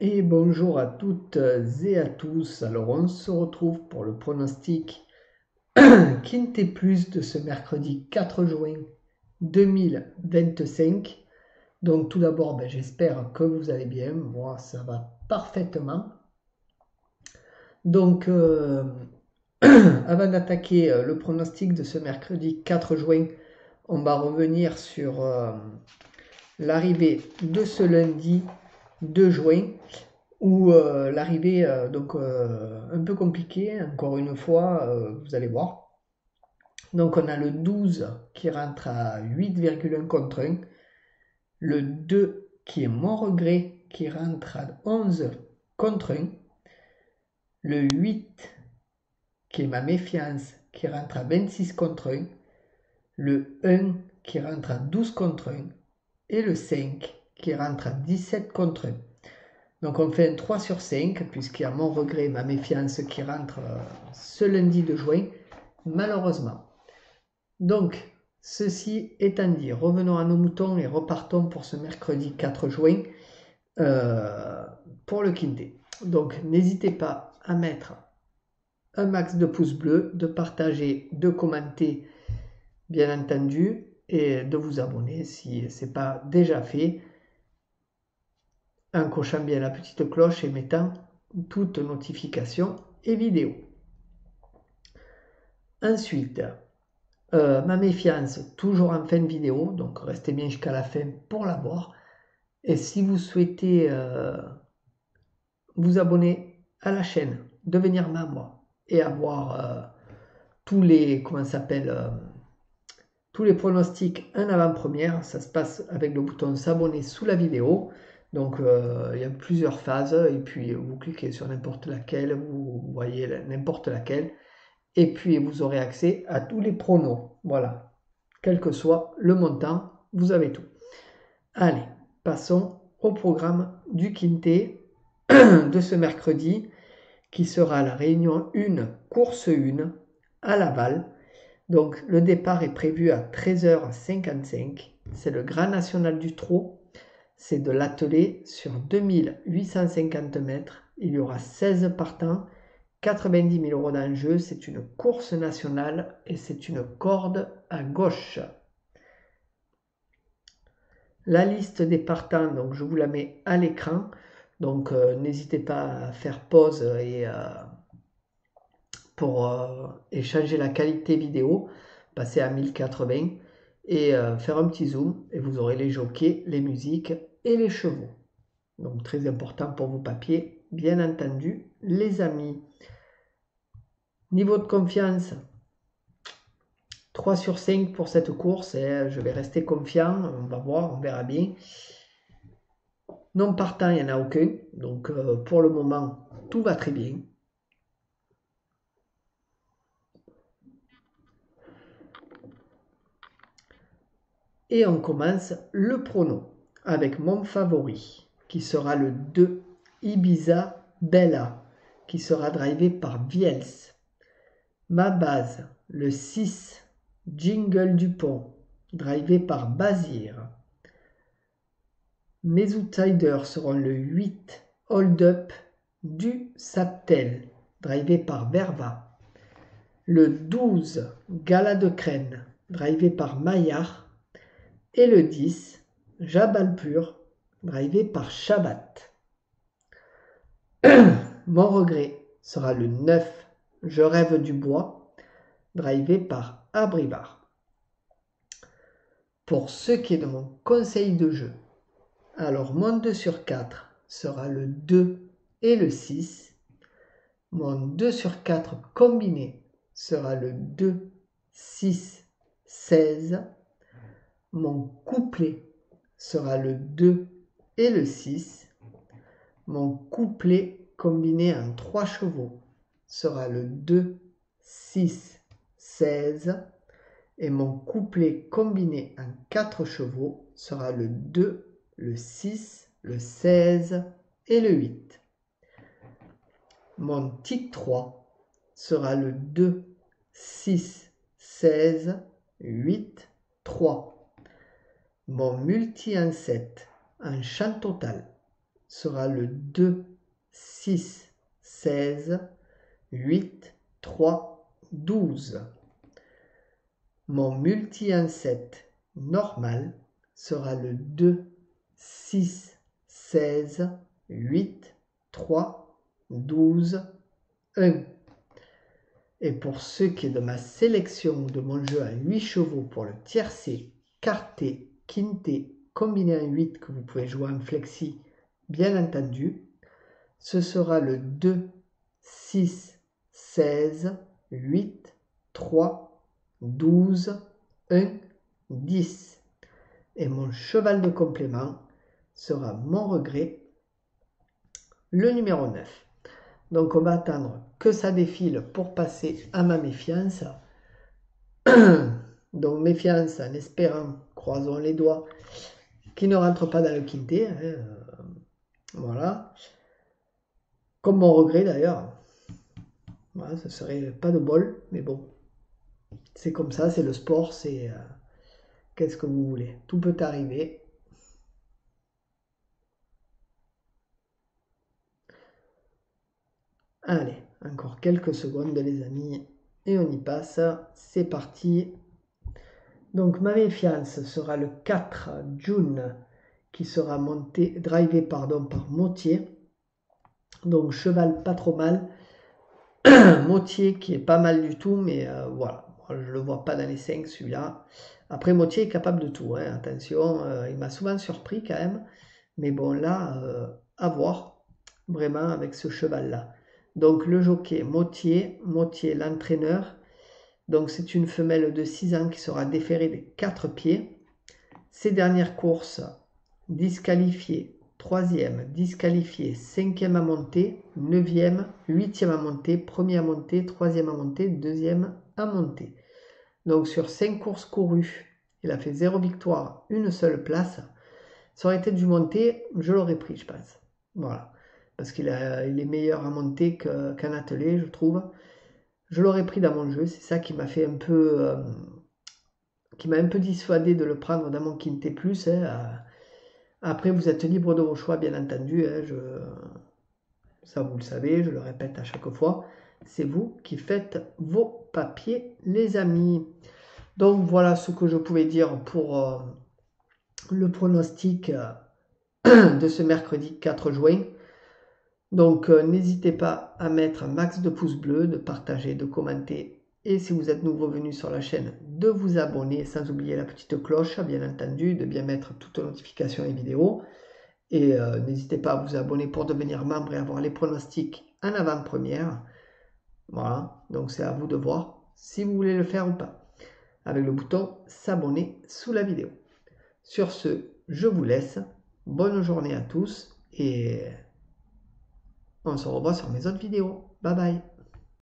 Et bonjour à toutes et à tous. Alors on se retrouve pour le pronostic Quintet Plus de ce mercredi 4 juin 2025. Donc tout d'abord, j'espère que vous allez bien. Moi, ça va parfaitement. Donc avant d'attaquer le pronostic de ce mercredi 4 juin, on va revenir sur l'arrivée de ce lundi 2 juin. Où l'arrivée, un peu compliquée, encore une fois, vous allez voir. Donc on a le 12 qui rentre à 8,1 contre 1, le 2 qui est mon regret qui rentre à 11 contre 1, le 8 qui est ma méfiance qui rentre à 26 contre 1, le 1 qui rentre à 12 contre 1 et le 5 qui rentre à 17 contre 1. Donc on fait un 3 sur 5, puisqu'il y a mon regret, ma méfiance qui rentre ce lundi de juin, malheureusement. Donc, ceci étant dit, revenons à nos moutons et repartons pour ce mercredi 4 juin pour le quintet. Donc, n'hésitez pas à mettre un max de pouces bleus, de partager, de commenter, bien entendu, et de vous abonner si ce n'est pas déjà fait, en cochant bien la petite cloche et mettant toutes notifications et vidéos. Ensuite, ma méfiance, toujours en fin de vidéo, donc restez bien jusqu'à la fin pour la voir. Et si vous souhaitez vous abonner à la chaîne, devenir membre et avoir tous les, tous les pronostics en avant-première, ça se passe avec le bouton s'abonner sous la vidéo. Donc il y a plusieurs phases et puis vous cliquez sur n'importe laquelle, vous voyez n'importe laquelle et puis vous aurez accès à tous les pronos. Voilà, quel que soit le montant, vous avez tout. Allez, passons au programme du quintet de ce mercredi qui sera la réunion 1, course 1 à Laval. Donc le départ est prévu à 13h55. C'est le Grand National du Trot. C'est de l'attelé sur 2850 mètres. Il y aura 16 partants, 90 000 euros d'enjeu. C'est une course nationale et c'est une corde à gauche. La liste des partants, donc je vous la mets à l'écran. Donc n'hésitez pas à faire pause pour changer la qualité vidéo, passer à 1080 et faire un petit zoom et vous aurez les jockeys, les musiques et les chevaux. Donc très important pour vos papiers, bien entendu, les amis. Niveau de confiance, 3 sur 5 pour cette course, et je vais rester confiant, on va voir, on verra bien. Non partant, il n'y en a aucun, donc pour le moment, tout va très bien. Et on commence le prono avec mon favori, qui sera le 2 Ibiza Bella, qui sera drivé par Viels. Ma base, le 6 Jingle Dupont, drivé par Bazir. Mes outsiders seront le 8 Hold Up du Saptel, drivé par Verva. Le 12 Gala de Crène, drivé par Maillard. Et le 10, Jabalpur, drivé par Shabbat. Mon regret sera le 9, Je rêve du bois, drivé par Abrivar. Pour ce qui est de mon conseil de jeu, alors mon 2 sur 4 sera le 2 et le 6. Mon 2 sur 4 combiné sera le 2, 6, 16. Mon couplet sera le 2 et le 6. Mon couplet combiné en 3 chevaux sera le 2, 6, 16. Et mon couplet combiné en 4 chevaux sera le 2, le 6, le 16 et le 8. Mon titre 3 sera le 2, 6, 16, 8, 3. Mon multi en 7 en champ total sera le 2, 6, 16, 8, 3, 12. Mon multi 1-7 normal sera le 2, 6, 16, 8, 3, 12, 1. Et pour ce qui est de ma sélection de mon jeu à 8 chevaux pour le tiercé, quarté, quinté, combiné en 8 que vous pouvez jouer en flexi, bien entendu, ce sera le 2, 6, 16, 8, 3, 12, 1, 10. Et mon cheval de complément sera mon regret, le numéro 9. Donc on va attendre que ça défile pour passer à ma méfiance. Donc méfiance en espérant, croisons les doigts, qu'il ne rentre pas dans le quinté. Voilà. Comme mon regret d'ailleurs. Voilà, ce serait pas de bol, mais bon. C'est comme ça, c'est le sport, c'est... qu'est-ce que vous voulez? Tout peut arriver. Allez, encore quelques secondes les amis, et on y passe. C'est parti. Donc ma méfiance sera le 4 June, qui sera drivé par Motier. Donc cheval pas trop mal. Motier qui est pas mal du tout, mais voilà, je le vois pas dans les 5 celui-là. Après Motier est capable de tout, hein, attention, il m'a souvent surpris quand même. Mais bon là, à voir, vraiment avec ce cheval-là. Donc le jockey Motier l'entraîneur. Donc c'est une femelle de 6 ans qui sera déférée des 4 pieds. Ses dernières courses, disqualifiée, 3e, disqualifiée, 5e à monter, 9e, 8e à monter, 1er à monter, 3e à monter, 2e à monter. Donc sur 5 courses courues, il a fait 0 victoire, une seule place. Ça aurait été du monter, je l'aurais pris, je pense. Voilà. Parce qu'il est meilleur à monter qu'en attelé, je trouve. Je l'aurais pris dans mon jeu, c'est ça qui m'a fait un peu... qui m'a un peu dissuadé de le prendre dans mon quinté plus. Après, vous êtes libre de vos choix, bien entendu. Ça, vous le savez, je le répète à chaque fois. C'est vous qui faites vos papiers, les amis. Donc, voilà ce que je pouvais dire pour le pronostic de ce mercredi 4 juin. Donc n'hésitez pas à mettre un max de pouces bleus, de partager, de commenter. Et si vous êtes nouveau venu sur la chaîne, de vous abonner sans oublier la petite cloche, bien entendu, de bien mettre toutes les notifications et vidéos. Et n'hésitez pas à vous abonner pour devenir membre et avoir les pronostics en avant-première. Voilà, donc c'est à vous de voir si vous voulez le faire ou pas. Avec le bouton s'abonner sous la vidéo. Sur ce, je vous laisse. Bonne journée à tous et... on se revoit sur mes autres vidéos. Bye bye.